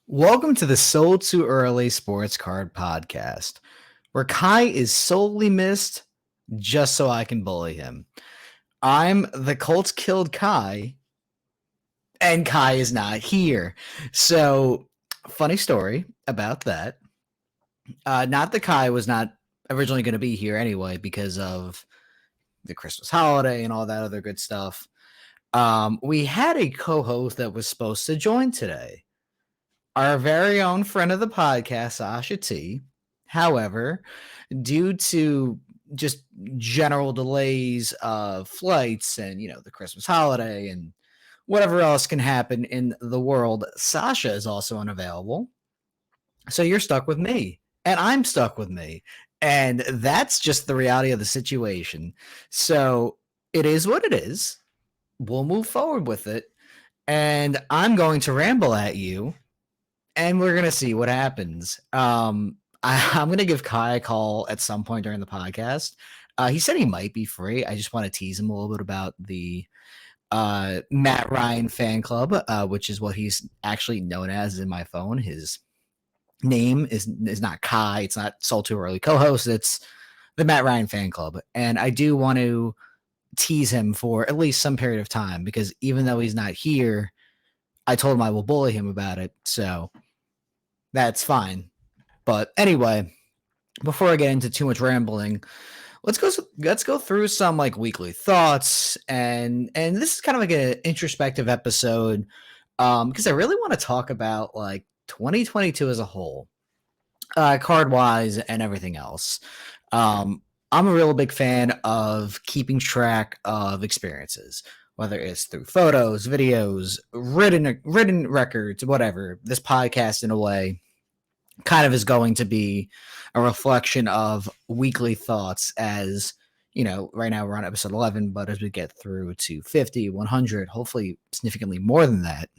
Welcome to the Sold Too Early Sports Card Podcast, where Kai is solely missed just so I can bully him. I'm the Colts killed Kai, and Kai is not here. So, funny story about that. Not that Kai was not originally going to be here anyway because of the Christmas holiday and all that other good stuff. We had a co host that was supposed to join today, our very own friend of the podcast, Sasha T. However, due to just general delays of flights and, the Christmas holiday and whatever else can happen in the world, Sasha is also unavailable. So you're stuck with me, and I'm stuck with me. And that's just the reality of the situation. So it is what it is. We'll move forward with it. And I'm going to ramble at you and we're gonna see what happens. I'm gonna give Kai a call at some point during the podcast. He said he might be free. I just want to tease him a little bit about the Matt Ryan fan club, which is what he's actually known as in my phone. His name is not Kai. It's not Soul Too Early co-host. It's the Matt Ryan fan club, and I do want to tease him for at least some period of time because even though he's not here, I told him I will bully him about it. So that's fine. But anyway, before I get into too much rambling, let's go through some like weekly thoughts and this is kind of like an introspective episode because I really want to talk about like 2022 as a whole, card wise and everything else. I'm a real big fan of keeping track of experiences, whether it's through photos, videos, written records, whatever. This podcast, in a way, kind of is going to be a reflection of weekly thoughts as right now we're on episode 11, but as we get through to 50, 100, hopefully significantly more than that,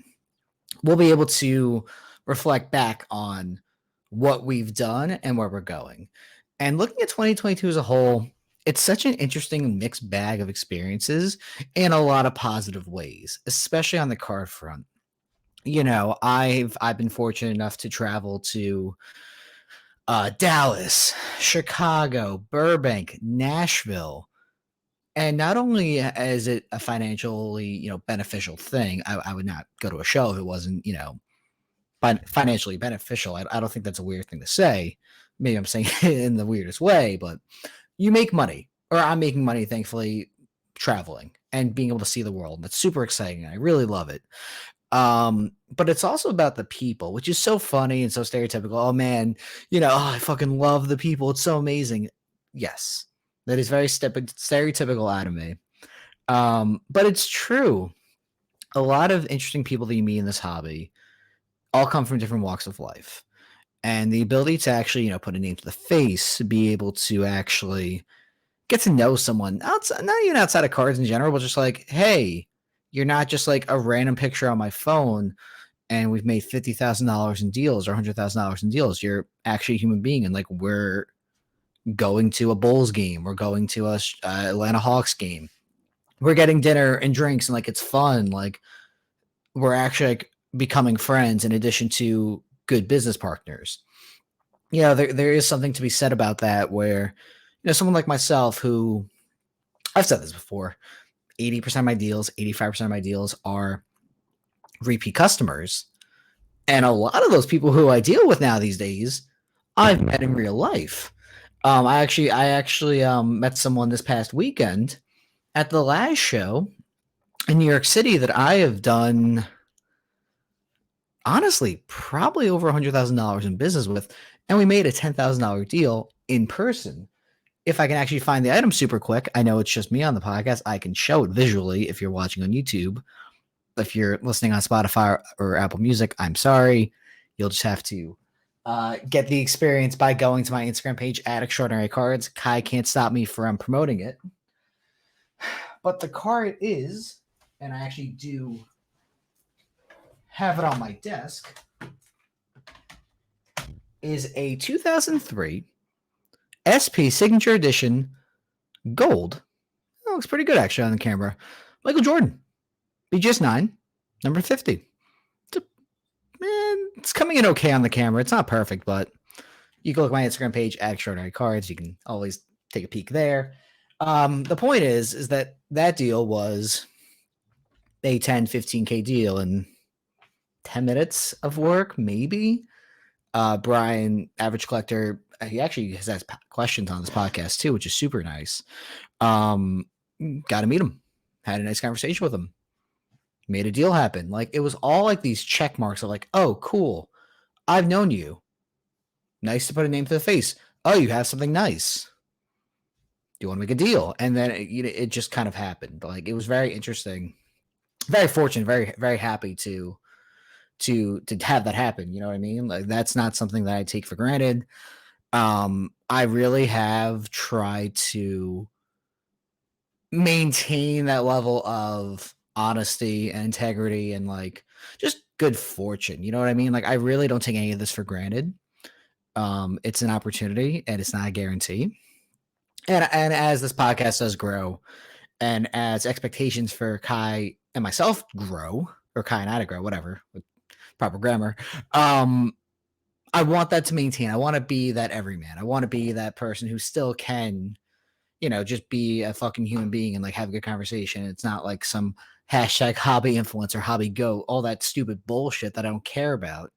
we'll be able to reflect back on what we've done and where we're going. And looking at 2022 as a whole, it's such an interesting mixed bag of experiences in a lot of positive ways, especially on the card front. I've been fortunate enough to travel to Dallas, Chicago, Burbank, Nashville, and not only is it a financially beneficial thing, I would not go to a show if it wasn't financially beneficial. I don't think that's a weird thing to say. Maybe I'm saying it in the weirdest way, but you make money, or I'm making money, thankfully, traveling and being able to see the world. That's super exciting. I really love it. But it's also about the people, which is so funny and so stereotypical. Oh man, I fucking love the people. It's so amazing. Yes, that is very stereotypical out of me. But it's true. A lot of interesting people that you meet in this hobby all come from different walks of life. And the ability to actually, put a name to the face, be able to actually get to know someone outside, not even outside of cards in general, but just like, hey, you're not just like a random picture on my phone and we've made $50,000 in deals or $100,000 in deals. You're actually a human being. And like, we're going to a Bulls game. We're going to a Atlanta Hawks game. We're getting dinner and drinks and like, it's fun. Like we're actually like becoming friends in addition to good business partners. There is something to be said about that where, someone like myself who, I've said this before, 80% of my deals, 85% of my deals are repeat customers. And a lot of those people who I deal with now these days, I've met in real life. I actually met someone this past weekend at the last show in New York City that I have done, honestly, probably over $100,000 in business with, and we made a $10,000 deal in person. If I can actually find the item super quick, I know it's just me on the podcast. I can show it visually if you're watching on YouTube. If you're listening on Spotify or Apple Music, I'm sorry. You'll just have to get the experience by going to my Instagram page at Extraordinary Cards. Kai can't stop me from promoting it. But the card is, and I actually do have it on my desk, is a 2003 SP Signature Edition Gold. That looks pretty good actually on the camera. Michael Jordan, BGS 9, number 50. It's a it's coming in okay on the camera. It's not perfect, but you can look at my Instagram page at Extraordinary Cards. You can always take a peek there. The point is that deal was a 10, 15K deal in 10 minutes of work, maybe. Brian, average collector, he actually has asked questions on this podcast too, which is super nice. Got to meet him, had a nice conversation with him, made a deal happen. Like, it was all like these check marks of like, oh, cool, I've known you. Nice to put a name to the face. Oh, you have something nice. Do you want to make a deal? And then it just kind of happened. Like, it was very interesting, very fortunate, very, very happy to have that happen. You know what I mean? Like, that's not something that I take for granted. I really have tried to maintain that level of honesty and integrity and like just good fortune. You know what I mean? Like, I really don't take any of this for granted. It's an opportunity and it's not a guarantee. And as this podcast does grow, and as expectations for Kai and myself grow, or Kai and I to grow, whatever, with proper grammar, I want that to maintain. I want to be that everyman. I want to be that person who still can, just be a fucking human being and like have a good conversation. It's not like some hashtag hobby influencer, hobby goat, all that stupid bullshit that I don't care about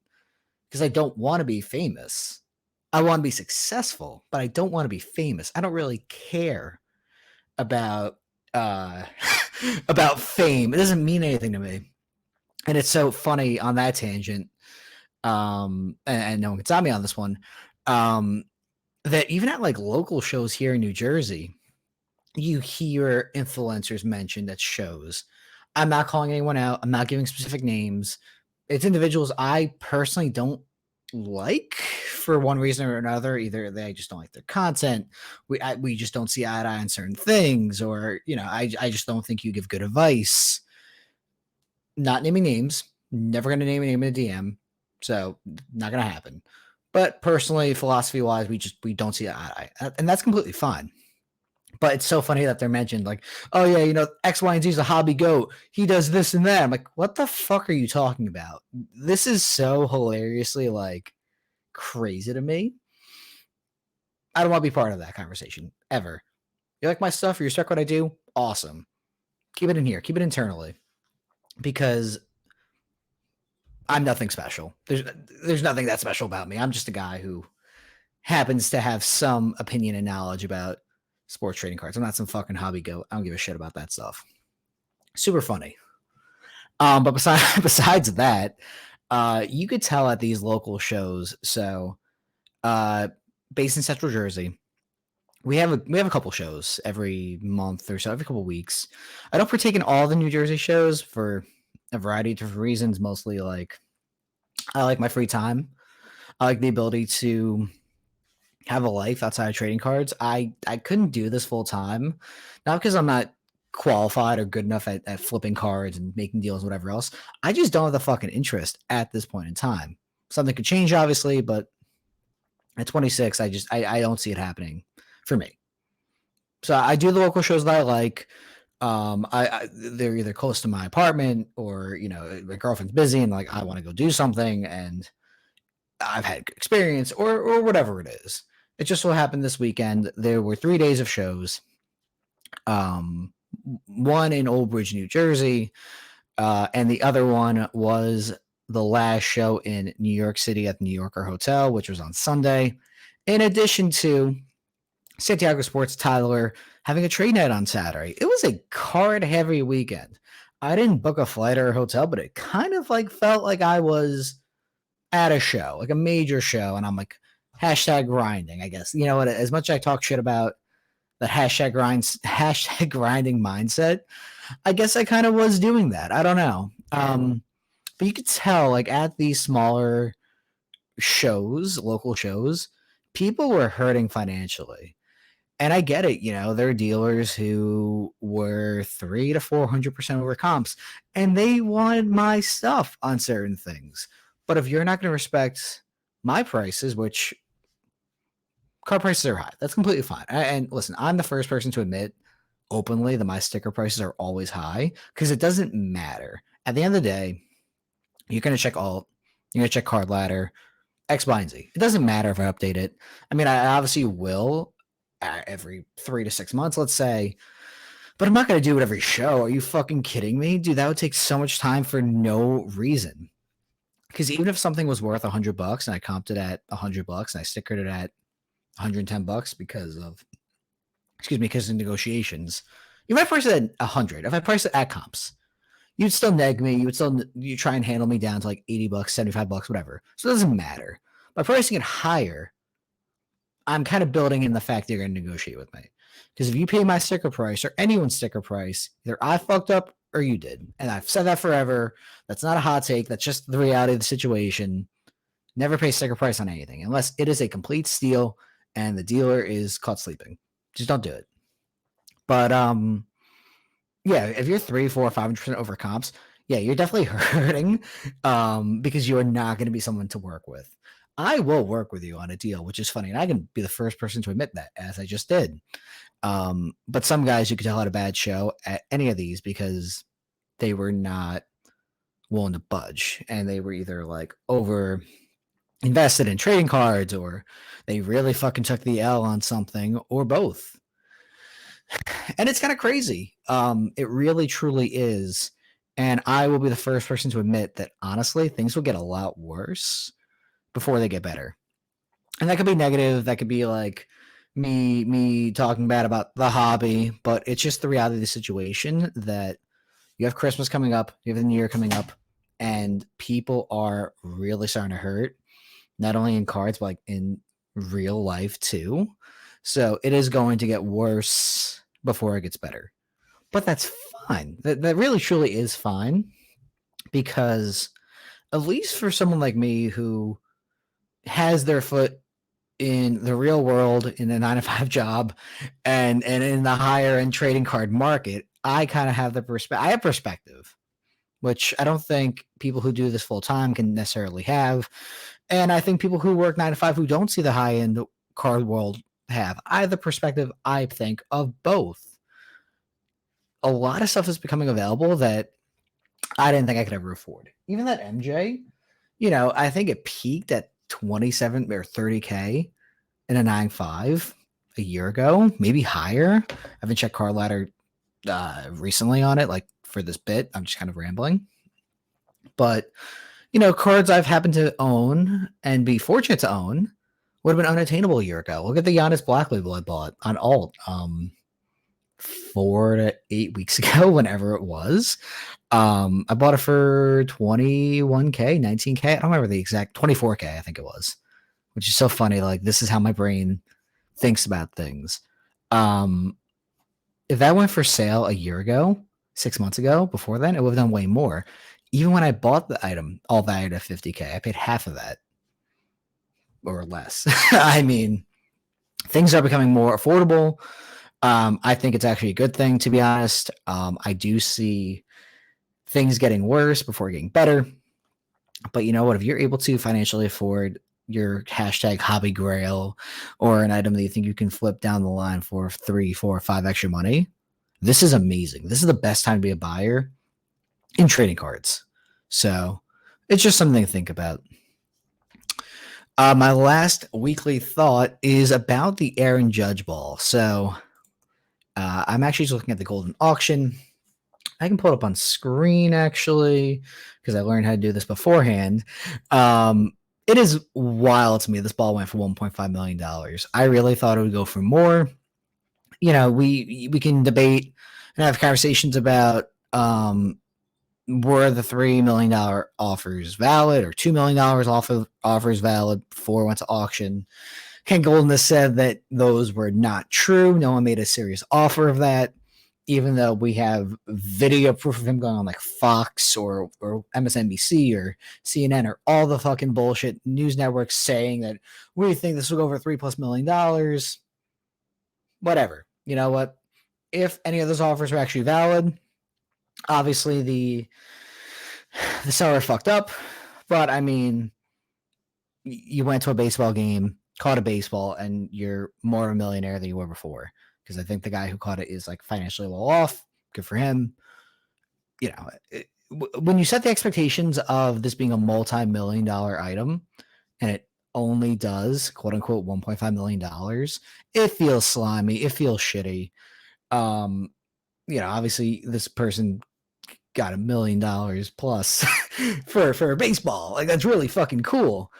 because I don't want to be famous. I want to be successful, but I don't want to be famous. I don't really care about about fame. It doesn't mean anything to me. And it's so funny on that tangent. And no one can stop me on this one. That even at like local shows here in New Jersey, you hear influencers mentioned at shows. I'm not calling anyone out. I'm not giving specific names. It's individuals I personally don't like for one reason or another. Either they just don't like their content, we just don't see eye to eye on certain things, or I just don't think you give good advice. Not naming names, never going to name a name in a DM, so not going to happen. But personally, philosophy wise, we don't see eye to eye, and that's completely fine. But it's so funny that they're mentioned like, oh yeah, X, Y, and Z is a hobby goat. He does this and that. I'm like, what the fuck are you talking about? This is so hilariously like crazy to me. I don't want to be part of that conversation ever. You like my stuff or you respect what I do? Awesome. Keep it in here. Keep it internally. Because I'm nothing special. There's nothing that special about me. I'm just a guy who happens to have some opinion and knowledge about sports trading cards. I'm not some fucking hobby goat. I don't give a shit about that stuff. Super funny. But besides that, you could tell at these local shows. So, based in Central Jersey, we have a couple shows every month or so, every couple weeks. I don't partake in all the New Jersey shows for a variety of different reasons. Mostly like I like my free time. I like the ability to have a life outside of trading cards. I couldn't do this full time, not because I'm not qualified or good enough at flipping cards and making deals, whatever else. I just don't have the fucking interest at this point in time. Something could change, obviously, but at 26, I don't see it happening for me. So I do the local shows that I like. They're either close to my apartment or my girlfriend's busy and like I want to go do something and I've had experience or whatever it is. It just so happened this weekend there were 3 days of shows. One in Old Bridge, New Jersey, and the other one was the last show in New York City at the New Yorker Hotel, which was on Sunday. In addition to Santiago Sports Tyler having a trade night on Saturday. It was a card heavy weekend. I didn't book a flight or a hotel, but it kind of like felt like I was at a show, like a major show. And I'm like, hashtag grinding, I guess. You know what? As much as I talk shit about that hashtag grinding mindset, I guess I kind of was doing that. I don't know. But you could tell like at these smaller shows, local shows, people were hurting financially. And I get it, there are dealers who were 300 to 400% over comps, and they wanted my stuff on certain things. But if you're not going to respect my prices, which card prices are high, that's completely fine. And listen, I'm the first person to admit openly that my sticker prices are always high because it doesn't matter. At the end of the day, you're going to check alt, You're gonna check card ladder, X, Y, and Z. It doesn't matter if I update it. I mean, I obviously will every 3 to 6 months, let's say, but I'm not gonna do it every show. Are you fucking kidding me, dude? That would take so much time for no reason. Because even if something was worth $100 and I comped it at $100 and I stickered it at $110 because of negotiations, you might price it at 100. If I price it at comps, you'd still neg me. You try and handle me down to like $80, $75, whatever. So it doesn't matter. By pricing it higher, I'm kind of building in the fact that you're going to negotiate with me. Because if you pay my sticker price or anyone's sticker price, either I fucked up or you did. And I've said that forever. That's not a hot take. That's just the reality of the situation. Never pay sticker price on anything unless it is a complete steal and the dealer is caught sleeping. Just don't do it. But yeah, if you're 3, 4, 500% over comps, yeah, you're definitely hurting because you are not going to be someone to work with. I will work with you on a deal, which is funny, and I can be the first person to admit that, as I just did. But some guys you could tell had a bad show at any of these because they were not willing to budge, and they were either like over invested in trading cards or they really fucking took the L on something or both. And it's kind of crazy. It really truly is. And I will be the first person to admit that honestly, things will get a lot worse before they get better. And that could be negative. That could be like me talking bad about the hobby, but it's just the reality of the situation that you have Christmas coming up, you have the New Year coming up, and people are really starting to hurt, not only in cards, but like in real life too. So it is going to get worse before it gets better. But that's fine. That really truly is fine because at least for someone like me who has their foot in the real world in a 9-to-5 job and in the higher end trading card market, I kind of have I have perspective, which I don't think people who do this full time can necessarily have. And I think people who work 9 to 5 who don't see the high end card world have. I have the perspective, I think, of both. A lot of stuff is becoming available that I didn't think I could ever afford. Even that MJ, I think it peaked at 27 or 30K in a 9.5 a year ago, maybe higher. I haven't checked card ladder recently on it, like for this bit. I'm just kind of rambling. But, cards I've happened to own and be fortunate to own would have been unattainable a year ago. Look at the Giannis Black Label I bought on alt 4 to 8 weeks ago, whenever it was. I bought it for 21K, 19K. I don't remember the exact 24K, I think it was, which is so funny. Like, this is how my brain thinks about things. If that went for sale a year ago, 6 months ago, before then, it would have done way more. Even when I bought the item, all valued at 50K, I paid half of that or less. I mean, things are becoming more affordable. I think it's actually a good thing, to be honest. I do see things getting worse before getting better. But you know what? If you're able to financially afford your hashtag hobby grail or an item that you think you can flip down the line for 3, 4, 5 extra money, this is amazing. This is the best time to be a buyer in trading cards. So it's just something to think about. My last weekly thought is about the Aaron Judge ball. So I'm actually just looking at the golden auction. I can pull it up on screen, actually, because I learned how to do this beforehand. It is wild to me. This ball went for $1.5 million. I really thought it would go for more. We can debate and have conversations about were the $3 million offers valid or $2 million offers valid before it went to auction. Ken Golden has said that those were not true. No one made a serious offer of that, even though we have video proof of him going on like Fox or MSNBC or CNN or all the fucking bullshit news networks saying that we think this will go over $3+ million. Whatever. You know what? If any of those offers are actually valid, obviously the seller fucked up. But I mean, you went to a baseball game, caught a baseball, and you're more of a millionaire than you were before. Because I think the guy who caught it is like financially well off. Good for him. when you set the expectations of this being a multi-million-dollar item, and it only does quote unquote $1.5 million, it feels slimy. It feels shitty. Obviously this person got $1 million plus for baseball. Like, that's really fucking cool.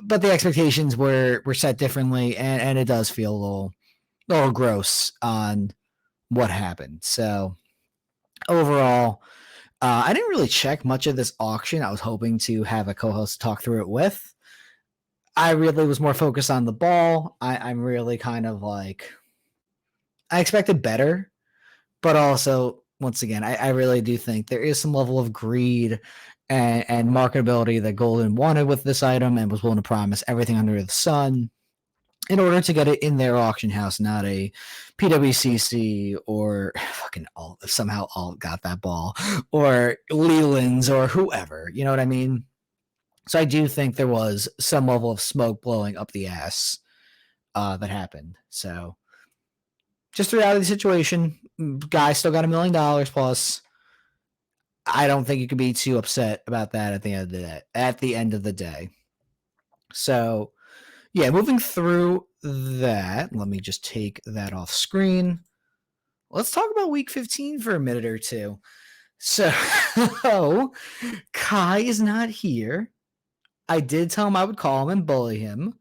But the expectations were set differently, and it does feel a little gross on what happened. So overall, I didn't really check much of this auction. I was hoping to have a co-host talk through it with. I really was more focused on the ball. I'm really kind of like, I expected better, but also, once again, I really do think there is some level of greed and marketability that Golden wanted with this item and was willing to promise everything under the sun in order to get it in their auction house, not a PWCC or fucking Alt, somehow Alt got that ball, or Leland's or whoever. You know what I mean? So I do think there was some level of smoke blowing up the ass that happened. So just the reality of the situation. Guy still got $1 million plus. I don't think you could be too upset about that at the end of the day. At the end of the day. So yeah, moving through that, let me just take that off screen. Let's talk about week 15 for a minute or two. So Kai is not here. I did tell him I would call him and bully him.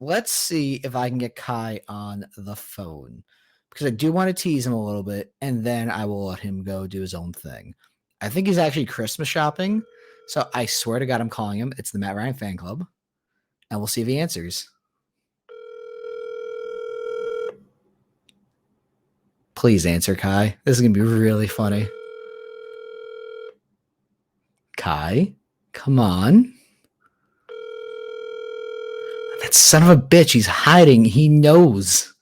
Let's see if I can get Kai on the phone, because I do want to tease him a little bit, and then I will let him go do his own thing. I think he's actually Christmas shopping, so I swear to God I'm calling him. It's the Matt Ryan fan club, and we'll see if he answers. Please answer, Kai. This is going to be really funny. Kai, come on. That son of a bitch, he's hiding. He knows.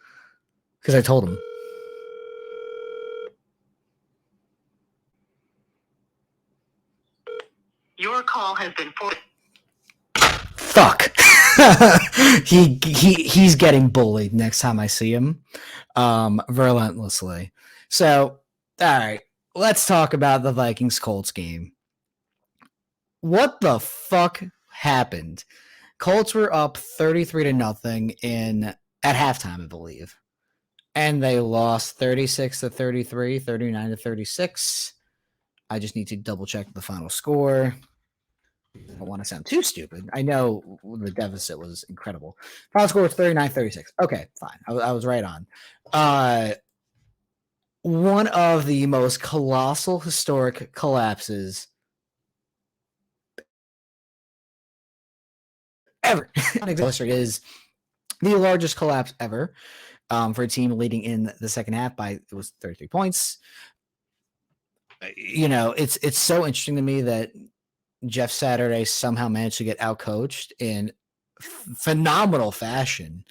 Because I told him. Your call has been forwarded. Fuck. He's getting bullied next time I see him. Relentlessly. So, all right. Let's talk about the Vikings-Colts game. What the fuck happened? Colts were up 33-0 at halftime, I believe. And they lost 36-33, 39-36. I just need to double check the final score. I don't want to sound too stupid. I know the deficit was incredible. Final score was 39-36. Okay, fine. I was right on. One of the most colossal historic collapses ever. Is the largest collapse ever for a team leading in the second half by, it was 33 points. It's so interesting to me that Jeff Saturday somehow managed to get outcoached in phenomenal fashion.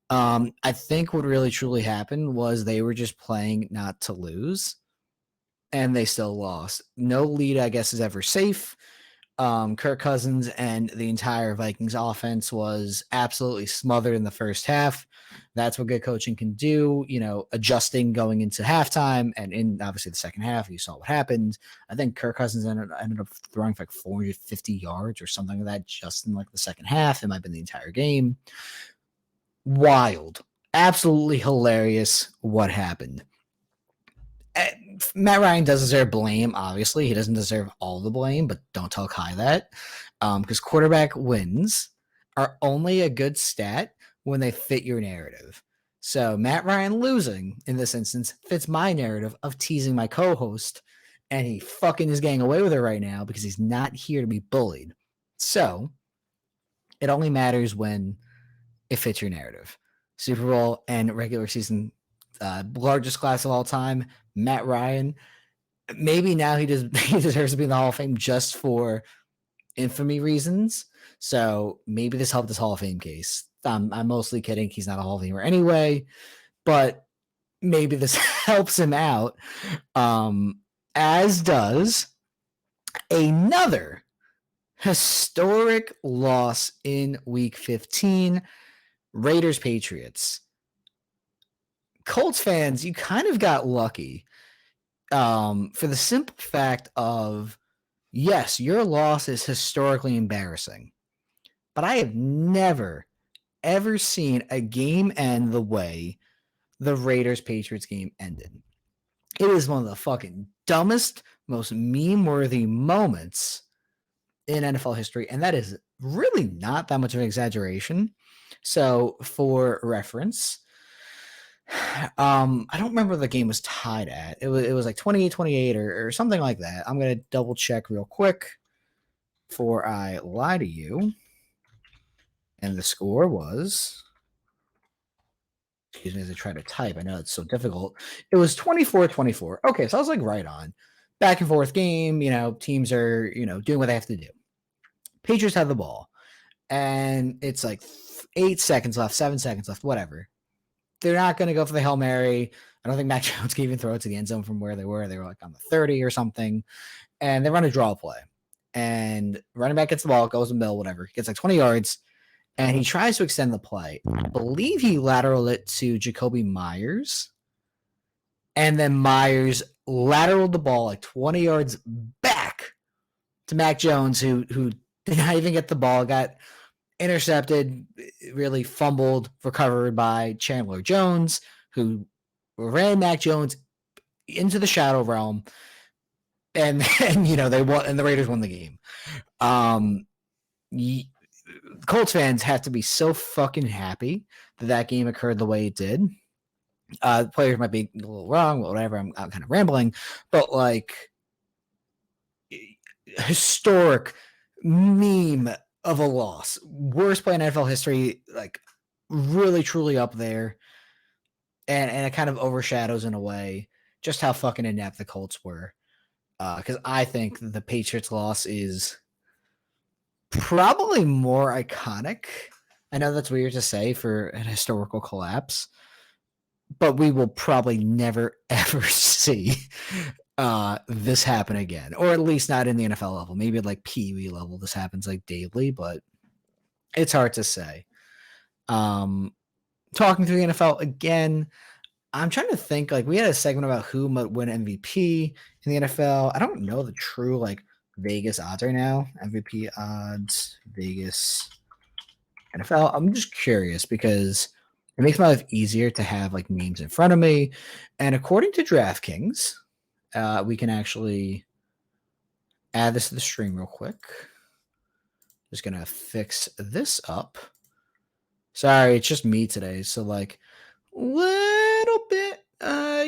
I think what really truly happened was they were just playing not to lose, and they still lost. No lead, I guess, is ever safe. Kirk Cousins and the entire Vikings offense was absolutely smothered in the first half. That's what good coaching can do, adjusting going into halftime, and in obviously the second half, you saw what happened. I think Kirk Cousins ended up throwing for like 450 yards or something like that just in like the second half. It might have been the entire game. Wild. Absolutely hilarious what happened. Matt Ryan does deserve blame, obviously. He doesn't deserve all the blame, but don't tell Kai that. Because quarterback wins are only a good stat when they fit your narrative. So Matt Ryan losing, in this instance, fits my narrative of teasing my co-host, and he fucking is getting away with it right now because he's not here to be bullied. So it only matters when it fits your narrative. Super Bowl and regular season, largest class of all time, Matt Ryan. Maybe now he deserves to be in the Hall of Fame just for infamy reasons. So maybe this helped his Hall of Fame case. I'm mostly kidding. He's not a Hall of Famer anyway, but maybe this helps him out. As does another historic loss in Week 15, Raiders-Patriots. Colts fans, you kind of got lucky. For the simple fact of, yes, your loss is historically embarrassing, but I have never, ever seen a game end the way the Raiders-Patriots game ended. It is one of the fucking dumbest, most meme-worthy moments in NFL history, and that is really not that much of an exaggeration. So, for reference, I don't remember what the game was tied at. It was like 28-28 or something like that. I'm gonna double check real quick before I lie to you. And the score was, excuse me as I try to type. I know it's so difficult. It was 24-24. Okay, so I was like right on. Back and forth game, teams are, doing what they have to do. Patriots have the ball. And it's like 8 seconds left, 7 seconds left, whatever. They're not going to go for the Hail Mary. I don't think Mac Jones can even throw it to the end zone from where they were. They were like on the 30 or something. And they run a draw play. And running back gets the ball, goes in the middle, whatever. Gets like 20 yards. And he tries to extend the play. I believe he lateraled it to Jacoby Myers. And then Myers lateraled the ball like 20 yards back to Mac Jones, who did not even get the ball, got intercepted, really fumbled, recovered by Chandler Jones, who ran Mac Jones into the shadow realm, and they won, and the Raiders won the game. Colts fans have to be so fucking happy that game occurred the way it did. The players might be a little wrong, whatever. I'm kind of rambling, but like historic meme of a loss, worst play in NFL history, like really truly up there, and it kind of overshadows in a way just how fucking inept the Colts were. Because I think the Patriots loss is probably more iconic. I know that's weird to say for an historical collapse, but we will probably never ever see this happen again, or at least not in the NFL level. Maybe at like Pee Wee level, this happens like daily, but it's hard to say. Talking through the NFL again, I'm trying to think. Like we had a segment about who might win MVP in the NFL. I don't know the true like Vegas odds right now. MVP odds, Vegas, NFL. I'm just curious because it makes my life easier to have like names in front of me. And according to DraftKings, we can actually add this to the stream real quick. Just gonna fix this up. Sorry, it's just me today, so like little bit, a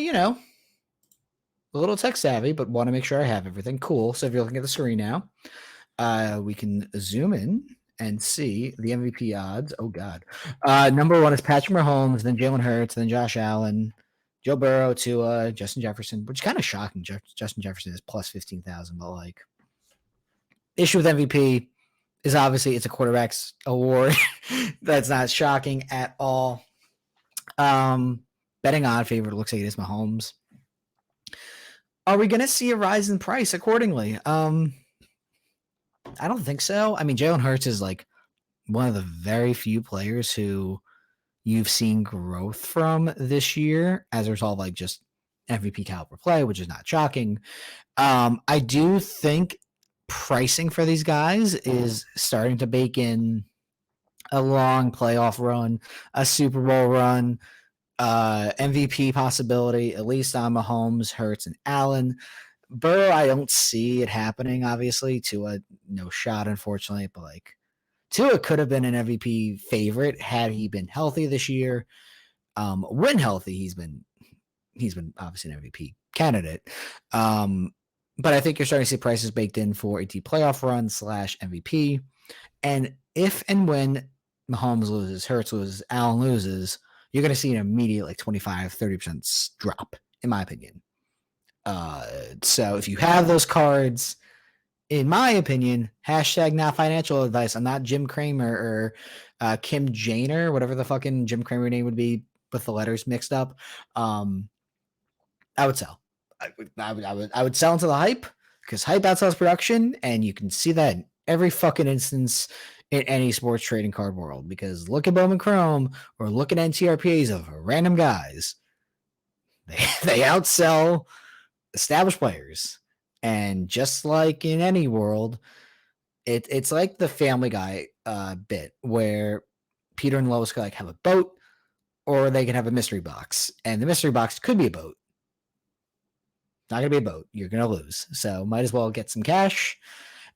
little tech savvy, but want to make sure I have everything. Cool. So if you're looking at the screen now, we can zoom in and see the MVP odds. Oh God. Number one is Patrick Mahomes, then Jalen Hurts, then Josh Allen, Joe Burrow, Tua, Justin Jefferson, which is kind of shocking. Justin Jefferson is plus 15,000, but like issue with MVP is obviously it's a quarterback's award. That's not shocking at all. Betting odd favorite looks like it is Mahomes. Are we going to see a rise in price accordingly? I don't think so. I mean, Jalen Hurts is like one of the very few players who you've seen growth from this year as a result of like just MVP caliber play, which is not shocking. I do think pricing for these guys is starting to bake in a long playoff run, a Super Bowl run, MVP possibility, at least on Mahomes, Hurts, and Allen. Burrow, I don't see it happening, obviously. Tua, no shot, unfortunately, but like Tua could have been an MVP favorite had he been healthy this year. When healthy, he's been obviously an MVP candidate. But I think you're starting to see prices baked in for a deep playoff run / MVP. And if and when Mahomes loses, Hurts loses, Allen loses, you're going to see an immediate like 25, 30% drop, in my opinion. So if you have those cards, in my opinion, hashtag not financial advice. I'm not Jim Cramer or Kim Janer, whatever the fucking Jim Cramer name would be with the letters mixed up. I would sell. I would sell into the hype because hype outsells production, and you can see that in every fucking instance in any sports trading card world. Because look at Bowman Chrome or look at NTRPAs of random guys. They outsell established players. And just like in any world, it's like the Family Guy bit where Peter and Lois could like have a boat, or they can have a mystery box, and the mystery box could be a boat. Not gonna be a boat. You're gonna lose. So might as well get some cash,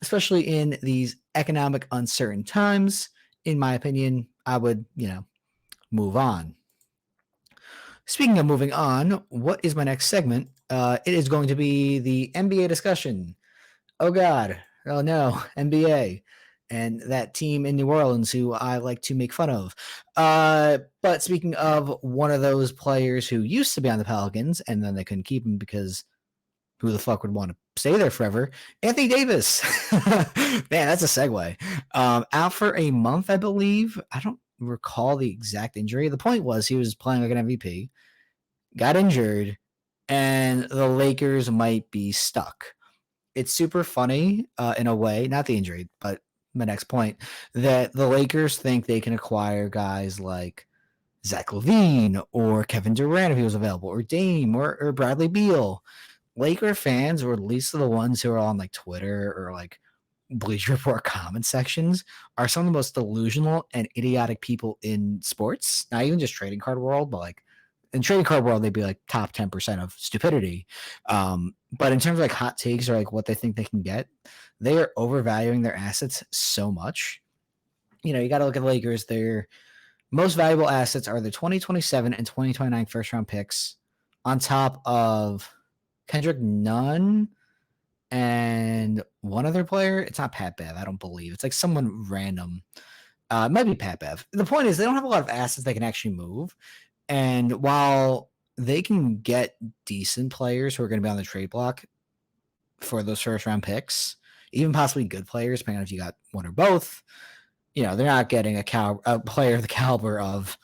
especially in these economic uncertain times. In my opinion, I would, move on. Speaking of moving on, what is my next segment? It is going to be the NBA discussion. Oh God. Oh no, NBA. And that team in New Orleans who I like to make fun of. But speaking of one of those players who used to be on the Pelicans and then they couldn't keep him because who the fuck would want to stay there forever? Anthony Davis. Man, that's a segue. Out for a month, I believe. I don't recall the exact injury. The point was he was playing like an MVP, got injured, and the Lakers might be stuck. It's super funny in a way, not the injury, but my next point, that the Lakers think they can acquire guys like Zach LaVine or Kevin Durant if he was available, or Dame or Bradley Beal. Laker fans, or at least the ones who are on like Twitter or like Bleacher Report comment sections, are some of the most delusional and idiotic people in sports. Not even just trading card world, but like in trading card world, they'd be like top 10% of stupidity. But in terms of like hot takes or like what they think they can get, they are overvaluing their assets so much. You got to look at the Lakers. Their most valuable assets are the 2027 and 2029 first round picks, on top of Kendrick Nunn and one other player. It's not Pat Bev, I don't believe. It's like someone random. It might be Pat Bev. The point is they don't have a lot of assets they can actually move. And while they can get decent players who are going to be on the trade block for those first round picks, even possibly good players, depending on if you got one or both, they're not getting a player of the caliber of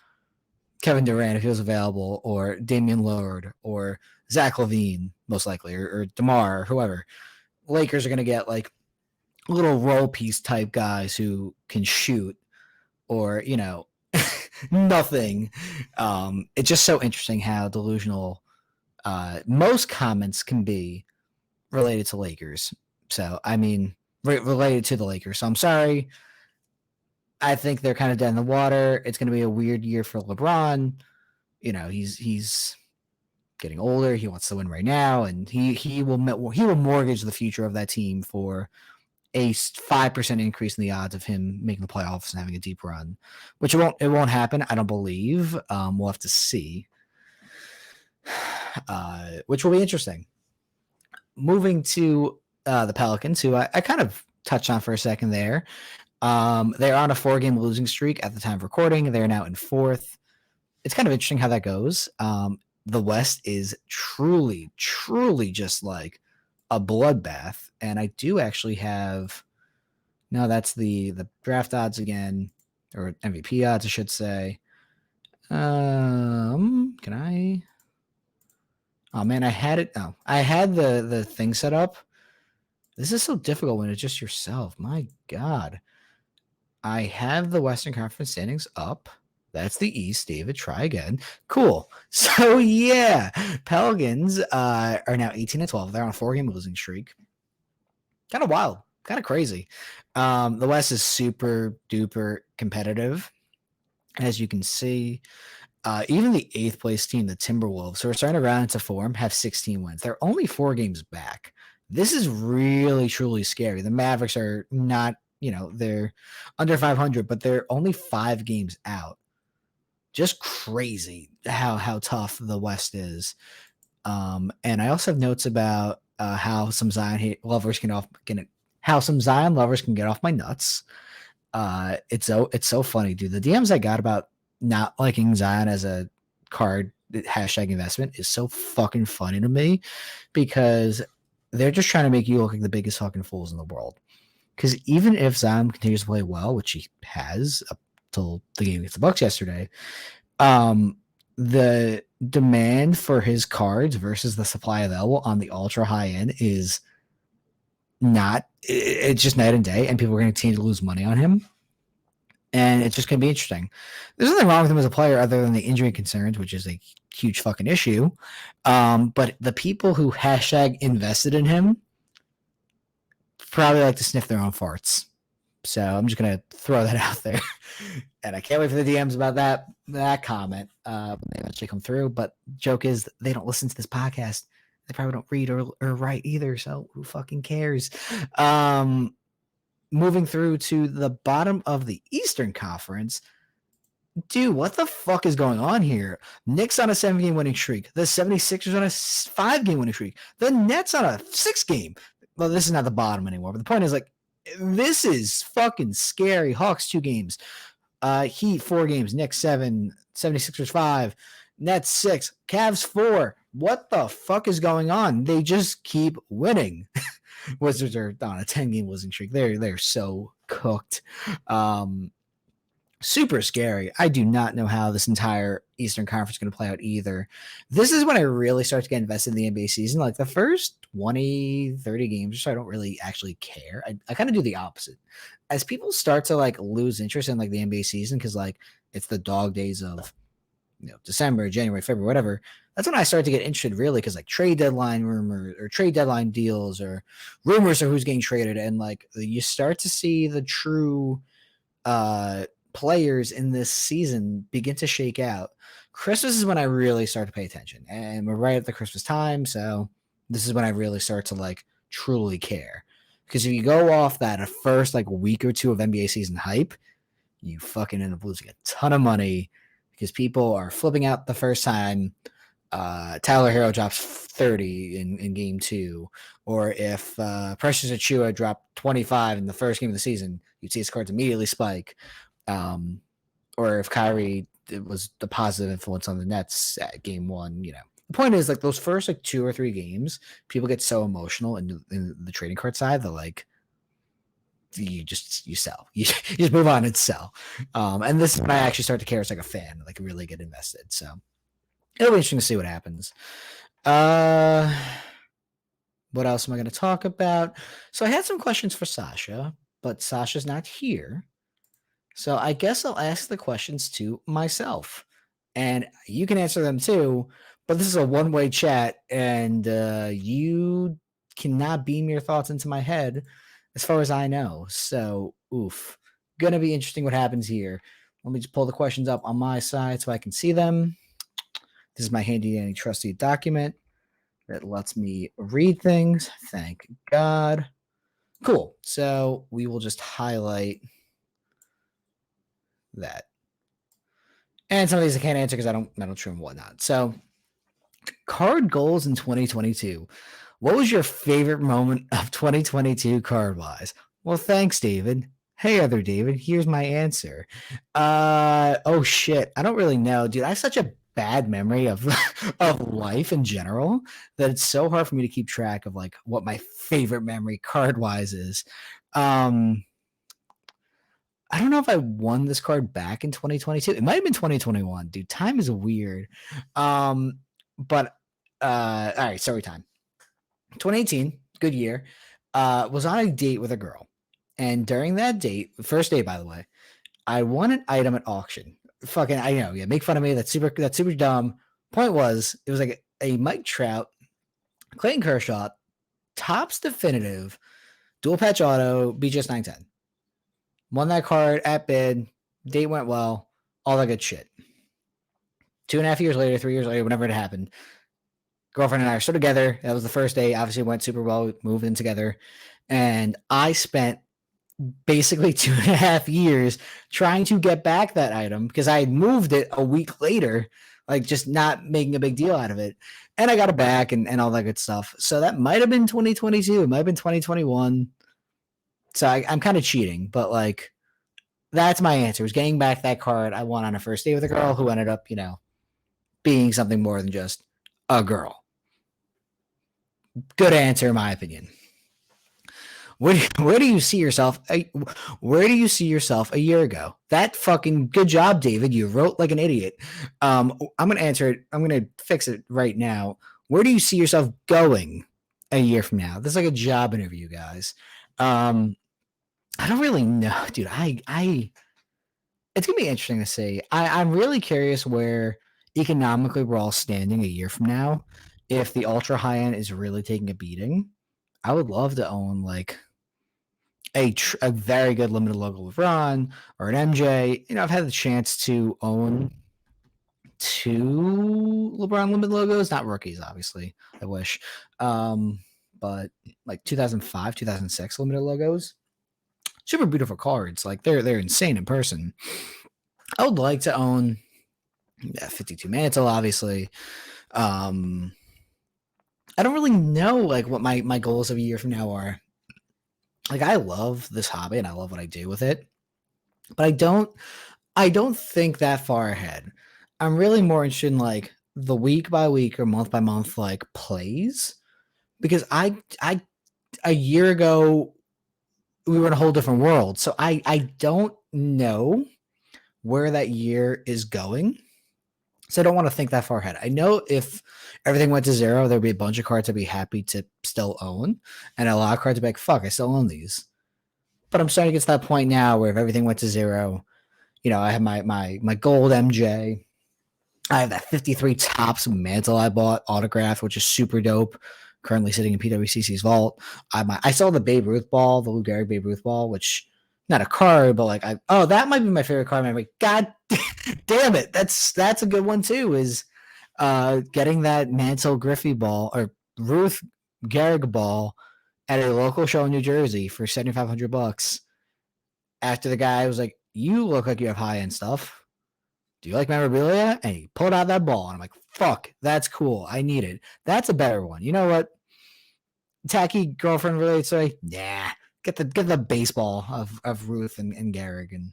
Kevin Durant if he was available, or Damian Lillard, or Zach LaVine, most likely, or DeMar, or whoever. Lakers are going to get like little role piece type guys who can shoot, or, nothing. It's just so interesting how delusional most comments can be related to Lakers. So, I mean, related to the Lakers. So I'm sorry. I think they're kind of dead in the water. It's going to be a weird year for LeBron. He's getting older. He wants to win right now, and he will mortgage the future of that team for a 5% increase in the odds of him making the playoffs and having a deep run, which it won't happen. I don't believe. We'll have to see, which will be interesting. Moving to the Pelicans, who I kind of touched on for a second there. They're on a 4-game losing streak at the time of recording. They're now in 4th. It's kind of interesting how that goes. The West is truly, truly just like a bloodbath. And I do actually have, no, that's the draft odds again, or MVP odds, I should say. Can I? Oh man, I had it. Oh, I had the thing set up. This is so difficult when it's just yourself. My God. I have the Western Conference standings up. That's the East, David. Try again. Cool. So, yeah, Pelicans are now 18-12. They're on a 4-game losing streak. Kind of wild. Kind of crazy. The West is super duper competitive, as you can see. Even the 8th place team, the Timberwolves, who are starting to round into form, have 16 wins. They're only 4 games back. This is really, truly scary. The Mavericks are not, they're under 500, but they're only 5 games out. Just crazy how tough the West is. And I also have notes about how some Zion lovers can get off my nuts. It's so funny, dude. The DMs I got about not liking Zion as a card hashtag investment is so fucking funny to me, because they're just trying to make you look like the biggest fucking fools in the world. Because even if Zion continues to play well, which he has up till the game against the Bucks yesterday, the demand for his cards versus the supply available on the ultra high end is not, it's just night and day, and people are going to continue to lose money on him. and it's just going to be interesting. There's nothing wrong with him as a player other than the injury concerns, which is a huge fucking issue. But the people who hashtag invested in him probably like to sniff their own farts. So I'm just gonna throw that out there, and I can't wait for the DMs about that comment when they eventually come through. But joke is they don't listen to this podcast. They probably don't read or write either. So who fucking cares? Moving through to the bottom of the Eastern Conference. Dude, what the fuck is going on here? Knicks on a 7-game winning streak. The 76ers on a 5-game winning streak. The Nets on a 6-game. Well, this is not the bottom anymore. But the point is, like, this is fucking scary. Hawks 2 games. Heat 4 games. Knicks 7. 76ers 5. Nets 6. Cavs 4. What the fuck is going on? They just keep winning. Wizards are on a 10-game losing streak. They're so cooked. Super scary. I do not know how this entire Eastern Conference is going to play out either. This is when I really start to get invested in the NBA season. Like the first 20, 30 games, so I don't really actually care. I kind of do the opposite. As people start to like lose interest in like the NBA season because like it's the dog days of December, January, February, whatever. That's when I start to get interested really because like trade deadline rumors or trade deadline deals or rumors of who's getting traded. And like you start to see the true players in this season begin to shake out. Christmas is when I really start to pay attention, and we're right at the Christmas time, so this is when I really start to like truly care. Because if you go off that a first like week or two of NBA season hype, you fucking end up losing a ton of money because people are flipping out the first time. Tyler Hero drops 30 in game 2, or if Precious Achua dropped 25 in the first game of the season, you'd see his cards immediately spike. Or if Kyrie was the positive influence on the Nets at game 1, the point is like those first like 2 or 3 games, people get so emotional in the trading card side that like you sell, you just move on and sell. And this is when I actually start to care as like a fan, like really get invested. So it'll be interesting to see what happens. What else am I going to talk about? So I had some questions for Sasha, but Sasha's not here. So I guess I'll ask the questions to myself, and you can answer them too. But this is a one-way chat, and you cannot beam your thoughts into my head, as far as I know. So, gonna be interesting what happens here. Let me just pull the questions up on my side so I can see them. This is my handy dandy trusty document that lets me read things. Thank God. Cool. So we will just highlight that. And some of these I can't answer because I don't trim and whatnot. So card goals in 2022. What was your favorite moment of 2022 card wise? Well, thanks, David. Hey, other David, here's my answer. Oh shit. I don't really know, dude. I have such a bad memory of of life in general that it's so hard for me to keep track of like what my favorite memory card wise is. I don't know if I won this card back in 2022. It might have been 2021, dude. Time is weird. But all right, story time. 2018, good year. Was on a date with a girl. And during that date, first date, by the way, I won an item at auction. Fucking, I know, yeah, make fun of me. That's super dumb. Point was, it was like a Mike Trout, Clayton Kershaw, Topps Definitive, dual patch auto, BGS 910. Won that card at bid. Date went well. All that good shit. 2.5 years later, 3 years later, whenever it happened, girlfriend and I are still together. That was the first day. Obviously, went super well. We moved in together. And I spent basically 2.5 years trying to get back that item because I had moved it a week later, like just not making a big deal out of it. And I got it back and all that good stuff. So that might have been 2022. It might have been 2021. So I'm kind of cheating, but like that's my answer. Was getting back that card I won on a first date with a girl who ended up, being something more than just a girl. Good answer, in my opinion. Where do you see yourself? Where do you see yourself a year ago? That fucking good job, David. You wrote like an idiot. I'm gonna answer it. I'm gonna fix it right now. Where do you see yourself going a year from now? This is like a job interview, guys. I don't really know, dude. I It's gonna be interesting to see. I'm really curious where economically we're all standing a year from now. If the ultra high end is really taking a beating, I would love to own like a very good limited logo LeBron or an MJ. I've had the chance to own two LeBron limited logos, not rookies, obviously. I wish, um, but like 2005, 2006 limited logos, super beautiful cards. Like they're insane in person. I would like to own 52 Mantle, obviously. Um, I don't really know like what my goals of a year from now are. Like I love this hobby and I love what I do with it, but I don't think that far ahead. I'm really more interested in like the week by week or month by month like plays because I a year ago we were in a whole different world. So I don't know where that year is going. So I don't want to think that far ahead. I know if everything went to zero, there'd be a bunch of cards I'd be happy to still own, and a lot of cards I'd be like, "Fuck, I still own these." But I'm starting to get to that point now where if everything went to zero, I have my gold MJ. I have that 53 tops mantle I bought autographed, which is super dope. Currently sitting in PWCC's vault. I saw the Babe Ruth ball, the Lou Gehrig Babe Ruth ball, which not a card, but like that might be my favorite card. I'm like, God damn it, that's a good one too. Is getting that Mantle Griffey ball or Ruth Gehrig ball at a local show in New Jersey for $7,500 after the guy was like, "You look like you have high end stuff. Do you like memorabilia?" And he pulled out that ball. And I'm like, fuck, that's cool. I need it. That's a better one. You know what? Tacky girlfriend related say, nah, get the baseball of Ruth and Gehrig, and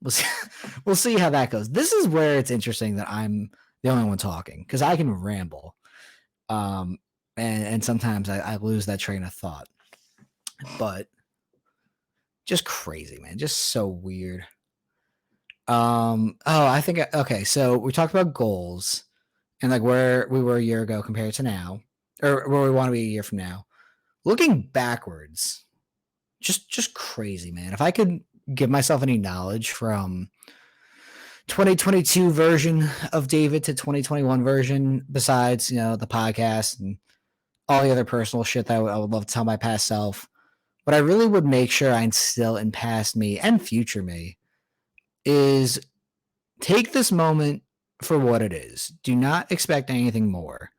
we'll see, we'll see how that goes. This is where it's interesting that I'm the only one talking because I can ramble. Um, and sometimes I lose that train of thought. But just crazy, man. Just so weird. I think okay, so we talked about goals and like where we were a year ago compared to now, or where we want to be a year from now. Looking backwards, just crazy, man. If I could give myself any knowledge from 2022 version of David to 2021 version, besides the podcast and all the other personal shit that I would love to tell my past self, what I really would make sure I instill in past me and future me is take this moment for what it is. Do not expect anything more.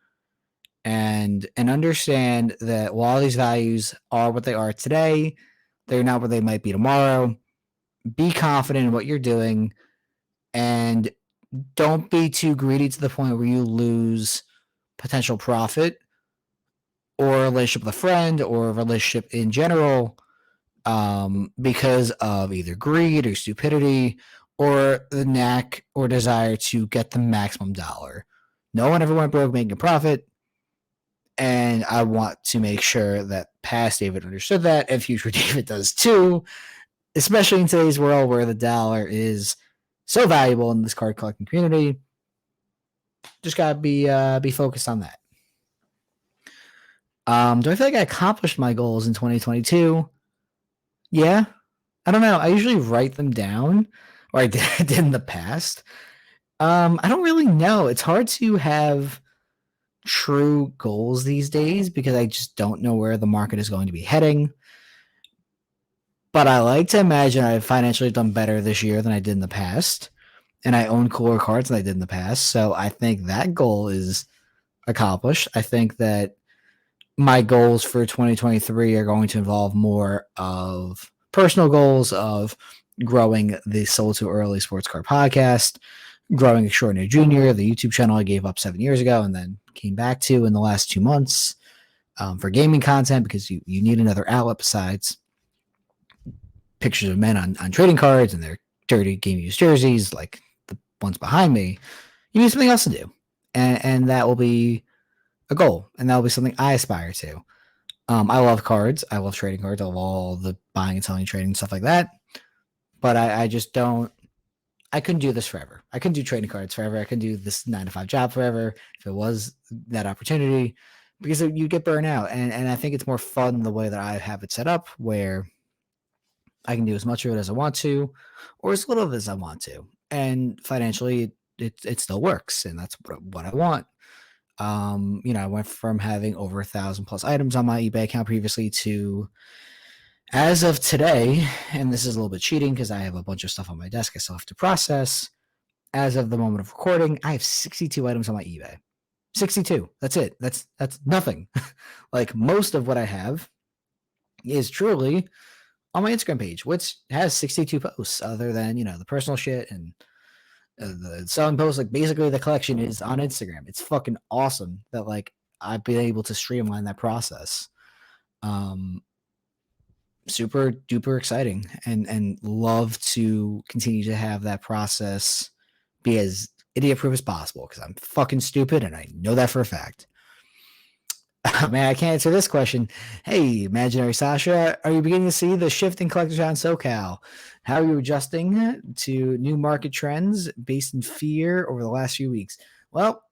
And understand that while these values are what they are today, they're not what they might be tomorrow. Be confident in what you're doing and don't be too greedy to the point where you lose potential profit or a relationship with a friend or a relationship in general because of either greed or stupidity or the knack or desire to get the maximum dollar. No one ever went broke making a profit. And I want to make sure that past David understood that and future David does too, especially in today's world where the dollar is so valuable in this card collecting community. Just gotta be focused on that. Do I feel like I accomplished my goals in 2022? Yeah, I don't know. I usually write them down, or I did in the past. I don't really know. It's hard to have true goals these days because I just don't know where the market is going to be heading. But I like to imagine I've financially done better this year than I did in the past, and I own cooler cards than I did in the past. So I think that goal is accomplished. I think that my goals for 2023 are going to involve more of personal goals of growing the Sold Too Early Sports Card podcast, growing Extraordinary Junior, the YouTube channel I gave up 7 years ago and then came back to in the last 2 months for gaming content because you need another outlet besides pictures of men on trading cards and their dirty game used jerseys like the ones behind me. You need something else to do. And that will be a goal. And that will be something I aspire to. I love cards. I love trading cards. I love all the buying and selling, trading, stuff like that. But I just don't. I couldn't do this forever. I couldn't do trading cards forever. I couldn't do this 9 to 5 job forever if it was that opportunity because you get burnt out. And I think it's more fun the way that I have it set up where I can do as much of it as I want to, or as little of it as I want to. And financially, it still works, and that's what I want. I went from having over 1,000 plus items on my eBay account previously to, as of today, and this is a little bit cheating because I have a bunch of stuff on my desk I still have to process. As of the moment of recording, I have 62 items on my eBay. 62. That's it. That's nothing. Like most of what I have is truly on my Instagram page, which has 62 posts other than, the personal shit and the selling posts. Like basically the collection is on Instagram. It's fucking awesome that like I've been able to streamline that process. Super duper exciting and love to continue to have that process be as idiot proof as possible because I'm fucking stupid and I know that for a fact. Man, I can't answer this question. Hey, imaginary Sasha, are you beginning to see the shift in collectors on SoCal? How are you adjusting to new market trends based in fear over the last few weeks? Well,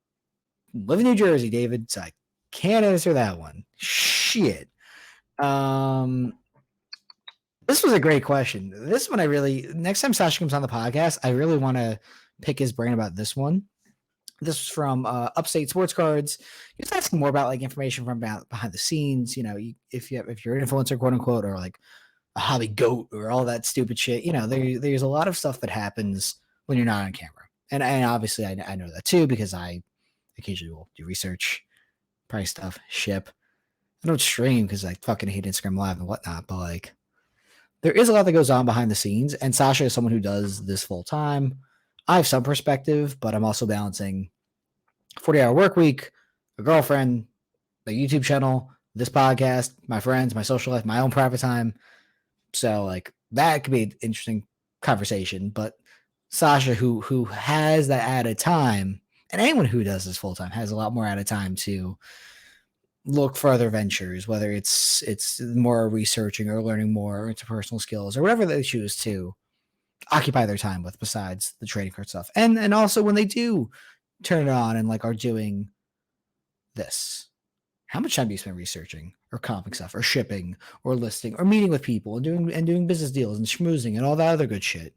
live in New Jersey, David, so I can't answer that one. Shit. This was a great question. This one next time Sasha comes on the podcast, I really want to pick his brain about this one. This was from Upstate Sports Cards. He was asking more about like information from behind the scenes. If you're an influencer, quote unquote, or like a hobby goat or all that stupid shit. There's a lot of stuff that happens when you're not on camera, and obviously I know that too because I occasionally will do research, price stuff, ship. I don't stream because I fucking hate Instagram Live and whatnot, but like there is a lot that goes on behind the scenes. And Sasha is someone who does this full time. I have some perspective, but I'm also balancing 40-hour work week, a girlfriend, the YouTube channel, this podcast, my friends, my social life, my own private time. So like that could be an interesting conversation. But Sasha, who has that added time, and anyone who does this full time has a lot more added time to look for other ventures, whether it's more researching or learning more interpersonal skills or whatever they choose to occupy their time with besides the trading card stuff. And also when they do turn it on and like are doing this, how much time do you spend researching or comping stuff or shipping or listing or meeting with people and doing business deals and schmoozing and all that other good shit?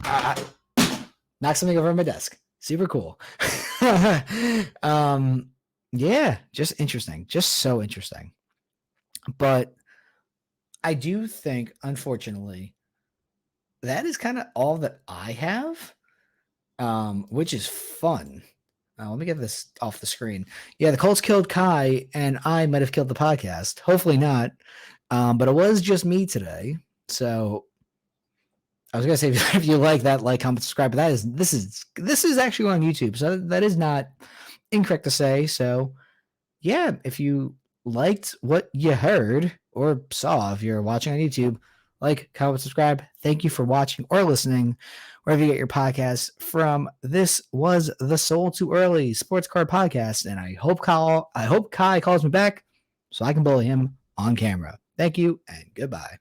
Knock something over on my desk. Super cool. Yeah, just interesting. Just so interesting. But I do think, unfortunately, that is kind of all that I have, which is fun. Let me get this off the screen. Yeah, the Colts killed Kai, and I might have killed the podcast. Hopefully not. But it was just me today. So I was gonna say if you like that, like, comment, subscribe. But this is actually on YouTube, so that is not incorrect to say. So yeah, if you liked what you heard or saw, if you're watching on YouTube, like, comment, subscribe. Thank you for watching or listening, wherever you get your podcasts from. This was the Sold Too Early Sports Card Podcast, and I hope Kai calls me back so I can bully him on camera. Thank you and goodbye.